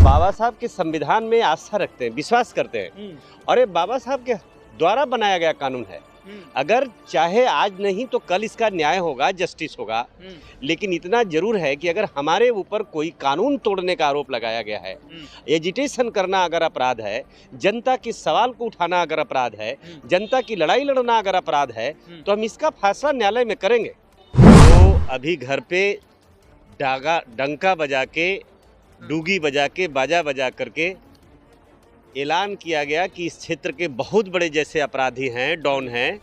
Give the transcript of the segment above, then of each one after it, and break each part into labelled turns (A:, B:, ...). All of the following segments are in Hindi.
A: बाबा साहब के संविधान में आस्था रखते हैं, विश्वास करते हैं और ये बाबा साहब के द्वारा बनाया गया कानून है। अगर चाहे आज नहीं तो कल इसका न्याय होगा, जस्टिस होगा। लेकिन इतना जरूर है कि अगर हमारे ऊपर कोई कानून तोड़ने का आरोप लगाया गया है, एजिटेशन करना अगर अपराध है, जनता के सवाल को उठाना अगर अपराध है, जनता की लड़ाई लड़ना अगर अपराध है, तो हम इसका फैसला न्यायालय में करेंगे। तो अभी घर पे डंका बजा के, डूगी बजा के, बाजा बजा करके ऐलान किया गया कि इस क्षेत्र के बहुत बड़े जैसे अपराधी हैं, डॉन हैं,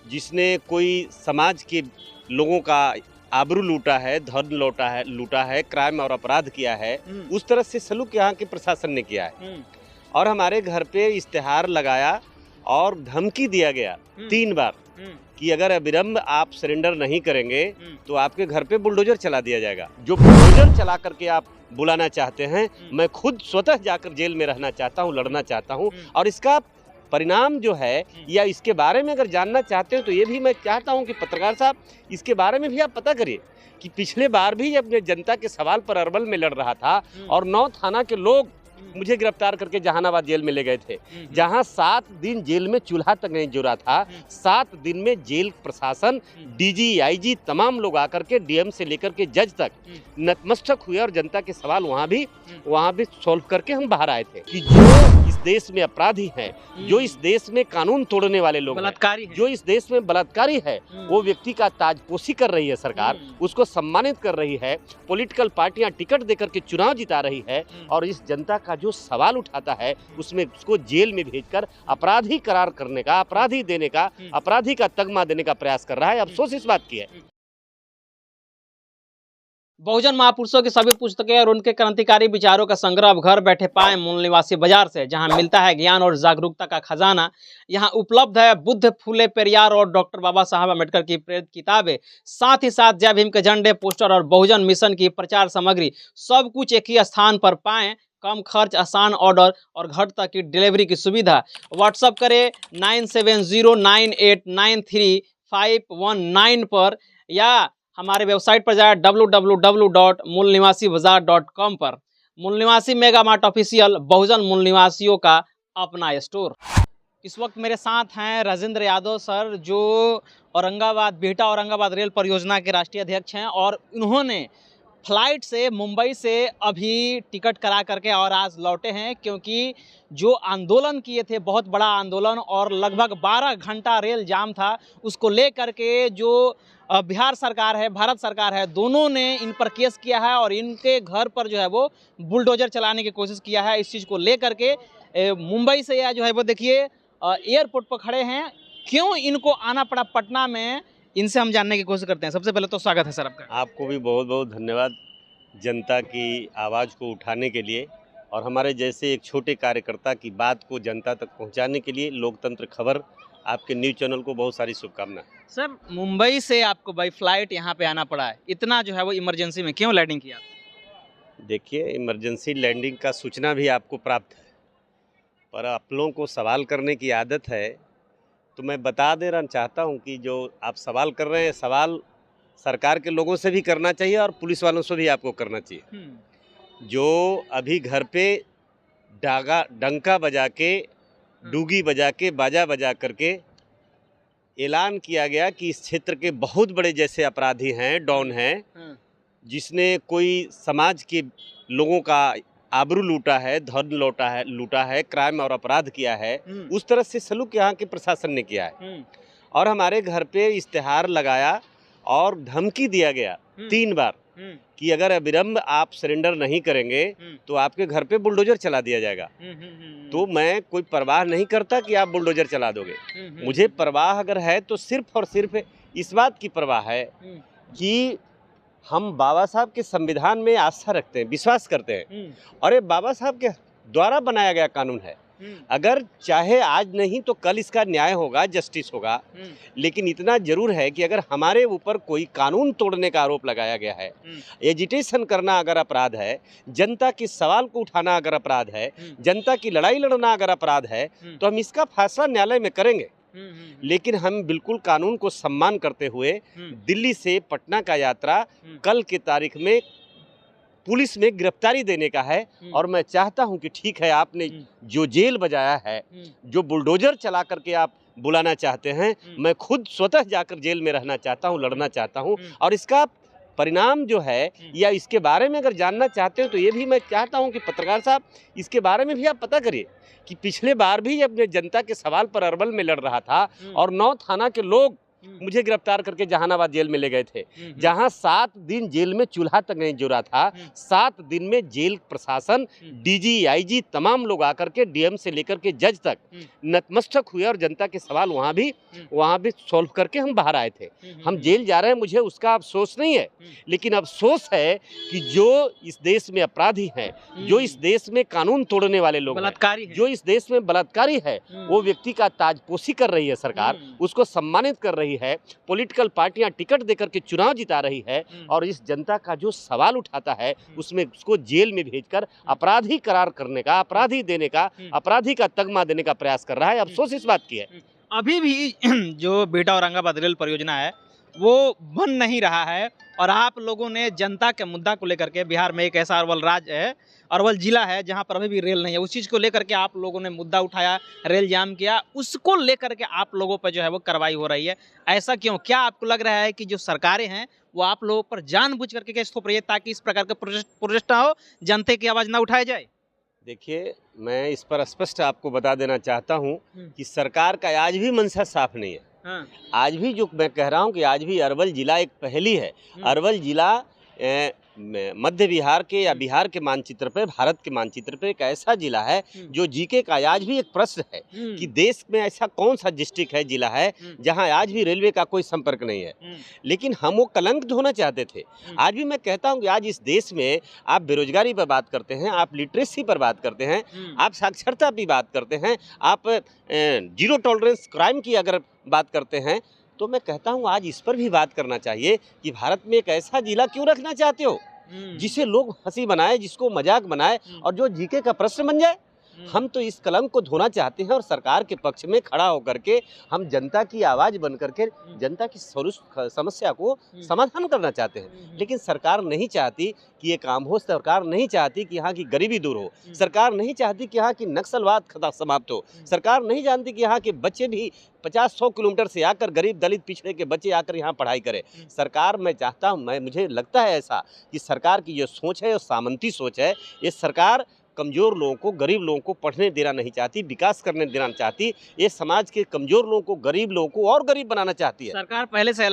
A: जिसने कोई समाज के लोगों का आबरू लूटा है, धन लूटा है, क्राइम और अपराध किया है, उस तरह से सलूक यहाँ के प्रशासन ने किया है। और हमारे घर पे इश्तेहार लगाया और धमकी दिया गया 3 बार कि अगर अविलंब आप सरेंडर नहीं करेंगे तो आपके घर पे बुलडोजर चला दिया जाएगा। जो बुलडोजर चला करके आप बुलाना चाहते हैं, मैं खुद स्वतः जाकर जेल में रहना चाहता हूं, लड़ना चाहता हूं। और इसका परिणाम जो है या इसके बारे में अगर जानना चाहते हो तो ये भी मैं चाहता हूं कि पत्रकार साहब इसके बारे में भी आप पता करिए कि पिछले बार भी अपने जनता के सवाल पर अरवल में लड़ रहा था और 9 थाना के लोग मुझे गिरफ्तार करके जहानाबाद जेल में ले गए थे, जहां 7 दिन जेल में चूल्हा तक नहीं जुड़ा था। 7 दिन में जेल प्रशासन, डीजी, आईजी तमाम लोग आकर के डीएम से लेकर के जज तक नतमस्तक हुए और जनता के सवाल वहां भी सॉल्व करके हम बाहर आए थे कि जो इस देश में अपराधी हैं, जो इस देश में कानून तोड़ने वाले लोग हैं, जो इस देश में बलात्कारी है, वो व्यक्ति का ताजपोशी कर रही है सरकार, उसको सम्मानित कर रही है, पॉलिटिकल पार्टियां टिकट देकर के चुनाव जिता रही है और इस जनता का जो सवाल उठाता है उसमें उसको जेल में भेजकर अपराधी करार करने का, अपराधी देने का, अपराधी का तगमा देने का प्रयास कर रहा है। अफसोस इस बात की है।
B: बहुजन महापुरुषों की सभी पुस्तकें और उनके क्रांतिकारी विचारों का संग्रह अब घर बैठे पाएं मूल निवासी बाजार से, जहां मिलता है ज्ञान और जागरूकता का खजाना। यहां उपलब्ध है बुद्ध, फूले, पेरियार और डॉक्टर बाबा साहब अम्बेडकर की प्रेरित किताबें, साथ ही साथ जय भीम के झंडे, पोस्टर और बहुजन मिशन की प्रचार सामग्री। सब कुछ एक ही स्थान पर पाएं। कम खर्च, आसान ऑर्डर और घर तक की डिलीवरी की सुविधा। व्हाट्सअप करें 9709893519 पर या हमारे वेबसाइट पर जाए www.मूलनिवासीबाजार.com पर। मूल निवासी मेगा मार्ट ऑफिशियल, बहुजन मूल निवासियों का अपना स्टोर। इस वक्त मेरे साथ हैं राजेंद्र यादव सर, जो औरंगाबाद, बिहटा औरंगाबाद रेल परियोजना के राष्ट्रीय अध्यक्ष हैं और उन्होंने फ्लाइट से मुंबई से अभी टिकट करा करके और आज लौटे हैं, क्योंकि जो आंदोलन किए थे, बहुत बड़ा आंदोलन और लगभग 12 घंटा रेल जाम था, उसको लेकर के जो बिहार सरकार है, भारत सरकार है, दोनों ने इन पर केस किया है और इनके घर पर जो है वो बुलडोजर चलाने की कोशिश किया है। इस चीज़ को लेकर के मुंबई से या जो है वो देखिए एयरपोर्ट पर खड़े हैं। क्यों इनको आना पड़ा पटना में, इनसे हम जानने की कोशिश करते हैं। सबसे पहले तो स्वागत है सर आपका।
A: आपको भी बहुत बहुत धन्यवाद जनता की आवाज़ को उठाने के लिए और हमारे जैसे एक छोटे कार्यकर्ता की बात को जनता तक पहुंचाने के लिए लोकतंत्र खबर आपके न्यूज़ चैनल को बहुत सारी शुभकामनाएं।
B: सर, मुंबई से आपको बाई फ्लाइट यहाँ पे आना पड़ा है, इतना जो है वो इमरजेंसी में क्यों लैंडिंग किया?
A: देखिए, इमरजेंसी लैंडिंग का सूचना भी आपको प्राप्त है, पर आप लोगों को सवाल करने की आदत है, तो मैं बता देना चाहता हूं कि जो आप सवाल कर रहे हैं, सवाल सरकार के लोगों से भी करना चाहिए और पुलिस वालों से भी आपको करना चाहिए। जो अभी घर पे डंका बजा के, डूगी बजा के, बाजा बजा करके ऐलान किया गया कि इस क्षेत्र के बहुत बड़े जैसे अपराधी हैं, डॉन हैं, जिसने कोई समाज के लोगों का आबरू लूटा है, धन लूटा है, क्राइम और अपराध किया है, उस तरह से सलूक यहाँ के प्रशासन ने किया है। और हमारे घर पे इश्तेहार लगाया और धमकी दिया गया 3 बार कि अगर अविलंब आप सरेंडर नहीं करेंगे तो आपके घर पे बुलडोजर चला दिया जाएगा। तो मैं कोई परवाह नहीं करता कि आप बुलडोजर चला दोगे। मुझे परवाह अगर है तो सिर्फ और सिर्फ इस बात की परवाह है कि हम बाबा साहब के संविधान में आस्था रखते हैं, विश्वास करते हैं और ये बाबा साहब के द्वारा बनाया गया कानून है। अगर चाहे आज नहीं तो कल इसका न्याय होगा, जस्टिस होगा। लेकिन इतना जरूर है कि अगर हमारे ऊपर कोई कानून तोड़ने का आरोप लगाया गया है, एजिटेशन करना अगर अपराध है, जनता के सवाल को उठाना अगर अपराध है, जनता की लड़ाई लड़ना अगर अपराध है, तो हम इसका फैसला न्यायालय में करेंगे। लेकिन हम बिल्कुल कानून को सम्मान करते हुए दिल्ली से पटना का यात्रा कल की तारीख में पुलिस में गिरफ्तारी देने का है। और मैं चाहता हूं कि ठीक है, आपने जो जेल बजाया है, जो बुलडोजर चला करके आप बुलाना चाहते हैं, मैं खुद स्वतः जाकर जेल में रहना चाहता हूं, लड़ना चाहता हूं। और इसका परिणाम जो है या इसके बारे में अगर जानना चाहते हो तो ये भी मैं चाहता हूं कि पत्रकार साहब इसके बारे में भी आप पता करिए कि पिछले बार भी जब मैं जनता के सवाल पर अरवल में लड़ रहा था और 9 थाना के लोग मुझे गिरफ्तार करके जहानाबाद जेल में ले गए थे, जहां 7 दिन जेल में चूल्हा तक नहीं जुड़ा था। 7 दिन में जेल प्रशासन, डीजी, आईजी तमाम लोग आकर के डीएम से लेकर के जज तक नतमस्तक हुए और जनता के सवाल वहां भी सॉल्व करके हम बाहर आए थे। हम जेल जा रहे हैं, मुझे उसका अफसोस नहीं है, लेकिन अफसोस है कि जो इस देश में अपराधी हैं, जो इस देश में कानून तोड़ने वाले लोग हैं, जो इस देश में बलात्कारी है, वो व्यक्ति का ताजपोशी कर रही है सरकार, उसको सम्मानित कर रही है, पॉलिटिकल पार्टियां टिकट देकर के चुनाव जिता रही है और इस जनता का जो सवाल उठाता है उसमें उसको जेल में भेजकर अपराधी करार करने का, अपराधी देने का, अपराधी का तगमा देने का प्रयास कर रहा है। अफसोस इस बात की है।
B: अभी भी जो बिहटा औरंगाबाद रेल परियोजना है वो बन नहीं रहा है और आप लोगों ने जनता के मुद्दा को लेकर के, बिहार में एक ऐसा अरवल राज्य है, अरवल जिला है जहां पर अभी भी रेल नहीं है, उस चीज़ को लेकर के आप लोगों ने मुद्दा उठाया, रेल जाम किया, उसको लेकर के आप लोगों पर जो है वो कार्रवाई हो रही है। ऐसा क्यों? क्या आपको लग रहा है कि जो सरकारें हैं वो आप लोगों पर जानबूझ करके केस थोप रही है ताकि इस प्रकार का प्रोटेस्ट ना हो, जनता की आवाज़ ना उठाया जाए?
A: देखिए, मैं इस पर स्पष्ट आपको बता देना चाहता हूं कि सरकार का आज भी मंशा साफ नहीं है। आज भी जो मैं कह रहा हूं कि आज भी अरवल जिला एक पहेली है। अरवल जिला मध्य बिहार के या बिहार के मानचित्र पे, भारत के मानचित्र पे एक ऐसा जिला है जो जीके का आज भी एक प्रश्न है कि देश में ऐसा कौन सा डिस्ट्रिक्ट है, जिला है जहां आज भी रेलवे का कोई संपर्क नहीं है। लेकिन हम वो कलंक धोना चाहते थे। आज भी मैं कहता हूं कि आज इस देश में आप बेरोजगारी पर बात करते हैं, आप लिटरेसी पर बात करते हैं, आप साक्षरता की बात करते हैं, आप जीरो टॉलरेंस क्राइम की अगर बात करते हैं, तो मैं कहता हूं आज इस पर भी बात करना चाहिए कि भारत में एक ऐसा जिला क्यों रखना चाहते हो जिसे लोग हंसी बनाए, जिसको मजाक बनाए और जो जीके का प्रश्न बन जाए। हम तो इस कलंक को धोना चाहते हैं और सरकार के पक्ष में खड़ा होकर के हम जनता की आवाज़ बन करके जनता की समस्या को समाधान करना चाहते हैं। लेकिन सरकार नहीं चाहती कि ये काम हो, सरकार नहीं चाहती कि यहाँ की गरीबी दूर हो, सरकार नहीं चाहती कि यहाँ की नक्सलवाद समाप्त हो, सरकार नहीं जानती कि यहाँ के बच्चे भी 50-100 किलोमीटर से आकर, गरीब दलित पिछड़े के बच्चे आकर यहाँ पढ़ाई करें। सरकार, मैं चाहता हूँ, मुझे लगता है ऐसा कि सरकार की जो सोच है, वो सामंती सोच है। ये सरकार कमज़ोर लोगों को, गरीब लोगों को पढ़ने देना नहीं चाहती, विकास करने देना चाहती। ये समाज के कमज़ोर लोगों को, गरीब लोगों को और गरीब बनाना चाहती है।
B: सरकार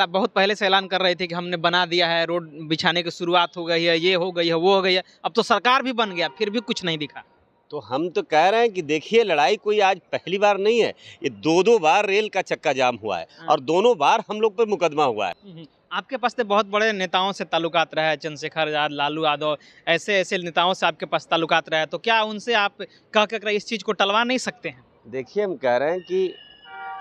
B: बहुत पहले से ऐलान कर रही थी कि हमने बना दिया है, रोड बिछाने की शुरुआत हो गई है, ये हो गई है, वो हो गई है। अब तो सरकार भी बन गया, फिर भी कुछ नहीं दिखा।
A: तो हम तो कह रहे हैं कि देखिए, लड़ाई कोई आज पहली बार नहीं है, ये 2-2 बार रेल का चक्का जाम हुआ है और दोनों बार हम लोग पर मुकदमा हुआ है।
B: आपके पास तो बहुत बड़े नेताओं से ताल्लुकात रहा है, चंद्रशेखर आजाद, लालू यादव, ऐसे नेताओं से आपके पास ताल्लुकात रहा है, तो क्या उनसे आप कह इस चीज़ को टलवा नहीं सकते हैं?
A: देखिए, हम कह रहे हैं कि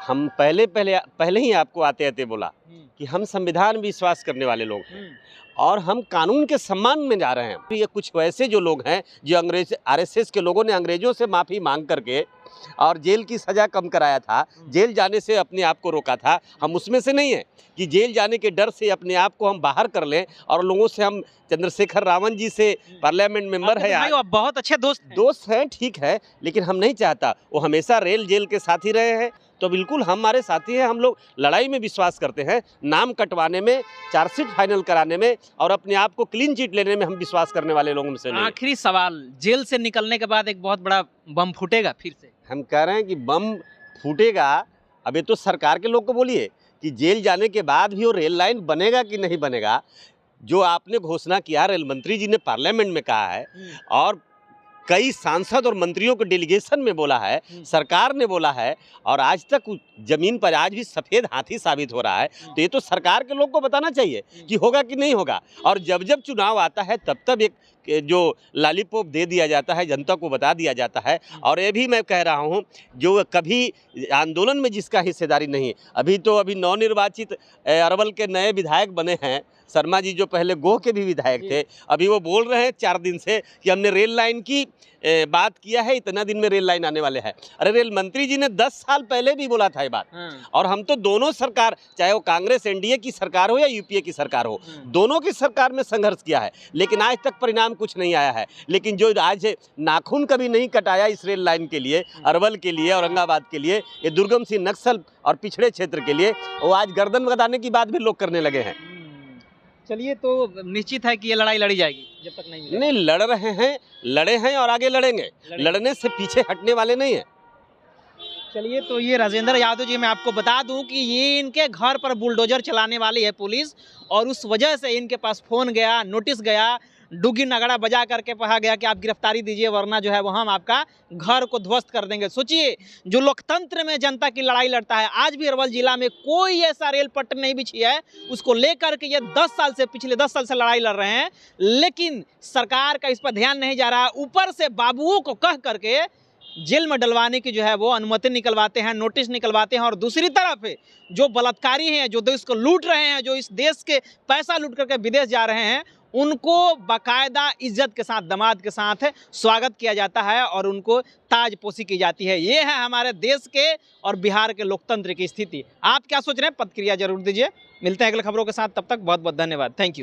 A: हम पहले ही आपको आते बोला कि हम संविधान विश्वास करने वाले लोग हैं और हम कानून के सम्मान में जा रहे हैं। ये कुछ वैसे जो लोग हैं जो आरएसएस के लोगों ने अंग्रेजों से माफ़ी मांग करके और जेल की सज़ा कम कराया था, जेल जाने से अपने आप को रोका था, हम उसमें से नहीं है कि जेल जाने के डर से अपने आप को हम बाहर कर लें और लोगों से हम चंद्रशेखर रावण जी से पार्लियामेंट मेंबर है,
B: आप बहुत अच्छे दोस्त
A: हैं, ठीक है, लेकिन हम नहीं चाहता। वो हमेशा रेल जेल के साथ ही रहे हैं, तो बिल्कुल हमारे साथी हैं। हम लोग लड़ाई में विश्वास करते हैं, नाम कटवाने में, चार्जशीट फाइनल कराने में और अपने आप को क्लीन चिट लेने में हम विश्वास करने वाले लोगों में से नहीं।
B: आखिरी सवाल, जेल से निकलने के बाद एक बहुत बड़ा बम फूटेगा फिर से?
A: हम कह रहे हैं कि बम फूटेगा, अब ये तो सरकार के लोग को बोलिए कि जेल जाने के बाद भी वो रेल लाइन बनेगा कि नहीं बनेगा। जो आपने घोषणा किया, रेल मंत्री जी ने पार्लियामेंट में कहा है और कई सांसद और मंत्रियों के डेलीगेशन में बोला है, सरकार ने बोला है और आज तक जमीन पर आज भी सफ़ेद हाथी साबित हो रहा है। तो ये तो सरकार के लोग को बताना चाहिए कि होगा कि नहीं होगा। और जब जब चुनाव आता है तब एक जो लॉलीपॉप दे दिया जाता है, जनता को बता दिया जाता है। और ये भी मैं कह रहा हूँ, जो कभी आंदोलन में जिसका हिस्सेदारी नहीं, अभी नवनिर्वाचित अरवल के नए विधायक बने हैं शर्मा जी जो पहले गोह के भी विधायक थे, अभी वो बोल रहे हैं 4 दिन से कि हमने रेल लाइन की बात किया है, इतना दिन में रेल लाइन आने वाले हैं। अरे रेल मंत्री जी ने 10 साल पहले भी बोला था ये बात। और हम तो दोनों सरकार, चाहे वो कांग्रेस एनडीए की सरकार हो या यूपीए की सरकार हो, दोनों की सरकार में संघर्ष किया है, लेकिन आज तक परिणाम कुछ नहीं आया है। लेकिन जो आज नाखून कभी नहीं कटाया इस रेल लाइन के लिए, अरवल के लिए, औरंगाबाद के लिए, ये दुर्गम सी नक्सल और पिछड़े क्षेत्र के लिए, वो आज गर्दन गदाने की बात भी लोग करने लगे हैं।
B: चलिए, तो निश्चित है कि ये लड़ाई लड़ी जाएगी जब तक नहीं मिलेगा।
A: नहीं, लड़ रहे हैं, लड़े हैं और आगे लड़ेंगे, लड़ने से पीछे हटने वाले नहीं हैं।
B: चलिए, तो ये राजेंद्र यादव जी, मैं आपको बता दूं कि ये इनके घर पर बुलडोजर चलाने वाली है पुलिस, और उस वजह से इनके पास फोन गया, नोटिस गया, डुगी नगड़ा बजा करके कहा गया कि आप गिरफ्तारी दीजिए, वरना जो है वो हम आपका घर को ध्वस्त कर देंगे। सोचिए, जो लोकतंत्र में जनता की लड़ाई लड़ता है, आज भी अरवल जिला में कोई ऐसा रेल पटरी नहीं बिछी है, उसको लेकर के ये 10 साल से, पिछले 10 साल से लड़ाई लड़ रहे हैं, लेकिन सरकार का इस पर ध्यान नहीं जा रहा। ऊपर से बाबुओं को कह करके जेल में डलवाने की जो है वो अनुमति निकलवाते हैं, नोटिस निकलवाते हैं, और दूसरी तरफ जो बलात्कारी हैं, जो देश को लूट रहे हैं, जो इस देश के पैसा लूट करके विदेश जा रहे हैं, उनको बाकायदा इज्जत के साथ, दमाद के साथ स्वागत किया जाता है और उनको ताजपोशी की जाती है। ये है हमारे देश के और बिहार के लोकतंत्र की स्थिति। आप क्या सोच रहे हैं? प्रतिक्रिया जरूर दीजिए। मिलते हैं अगले खबरों के साथ, तब तक बहुत बहुत धन्यवाद। Thank you.